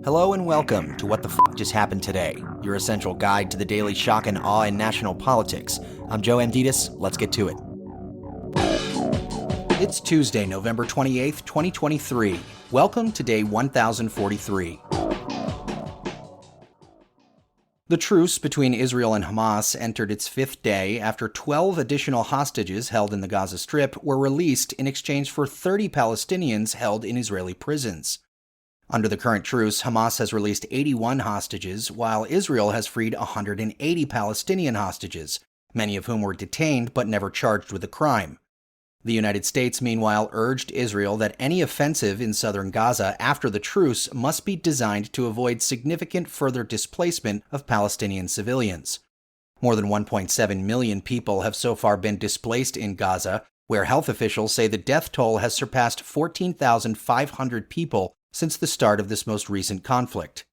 Hello and welcome to What the F*** Just Happened Today, your essential guide to the daily shock and awe in national politics. I'm Joe Amditis. Let's get to it. It's Tuesday, November 28th, 2023. Welcome to day 1043. The truce between Israel and Hamas entered its fifth day after 12 additional hostages held in the Gaza Strip were released in exchange for 30 Palestinians held in Israeli prisons. Under the current truce, Hamas has released 81 hostages, while Israel has freed 180 Palestinian hostages, many of whom were detained but never charged with a crime. The United States, meanwhile, urged Israel that any offensive in southern Gaza after the truce must be designed to avoid significant further displacement of Palestinian civilians. More than 1.7 million people have so far been displaced in Gaza, where health officials say the death toll has surpassed 14,500 people since the start of this most recent conflict.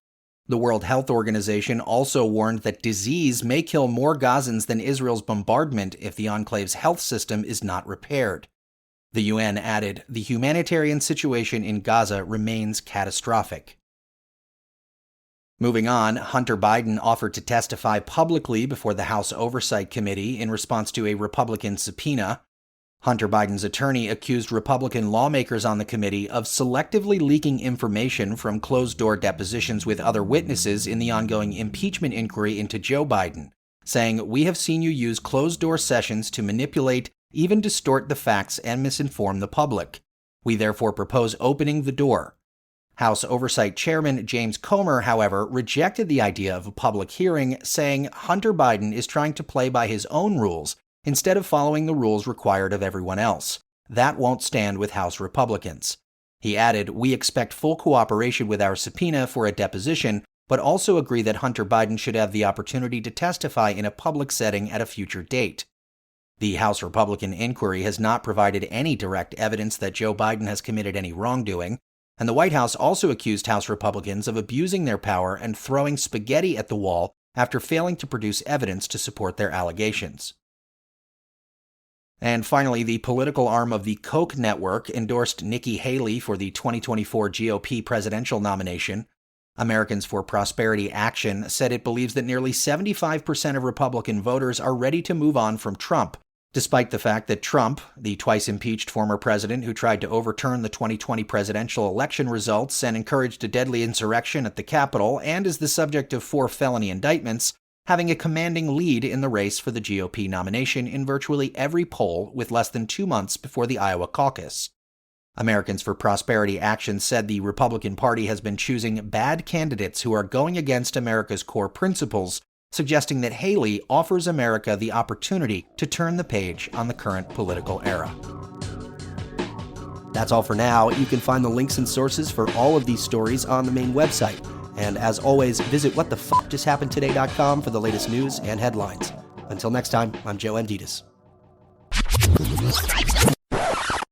The World Health Organization also warned that disease may kill more Gazans than Israel's bombardment if the enclave's health system is not repaired. The UN added, the humanitarian situation in Gaza remains catastrophic. Moving on, Hunter Biden offered to testify publicly before the House Oversight Committee in response to a Republican subpoena. Hunter Biden's attorney accused Republican lawmakers on the committee of selectively leaking information from closed-door depositions with other witnesses in the ongoing impeachment inquiry into Joe Biden, saying, "We have seen you use closed-door sessions to manipulate, even distort the facts and misinform the public. We therefore propose opening the door." House Oversight Chairman James Comer, however, rejected the idea of a public hearing, saying Hunter Biden is trying to play by his own rules instead of following the rules required of everyone else. That won't stand with House Republicans. He added, "We expect full cooperation with our subpoena for a deposition, but also agree that Hunter Biden should have the opportunity to testify in a public setting at a future date." The House Republican inquiry has not provided any direct evidence that Joe Biden has committed any wrongdoing, and the White House also accused House Republicans of abusing their power and throwing spaghetti at the wall after failing to produce evidence to support their allegations. And finally, the political arm of the Koch network endorsed Nikki Haley for the 2024 GOP presidential nomination. Americans for Prosperity Action said it believes that nearly 75% of Republican voters are ready to move on from Trump, despite the fact that Trump, the twice-impeached former president who tried to overturn the 2020 presidential election results and encouraged a deadly insurrection at the Capitol and is the subject of 4 felony indictments, having a commanding lead in the race for the GOP nomination in virtually every poll with less than 2 months before the Iowa caucus. Americans for Prosperity Action said the Republican Party has been choosing bad candidates who are going against America's core principles, suggesting that Haley offers America the opportunity to turn the page on the current political era. That's all for now. You can find the links and sources for all of these stories on the main website. And as always, visit whatthefjusthappenedtoday.com for the latest news and headlines. Until next time, I'm Joe Amditis.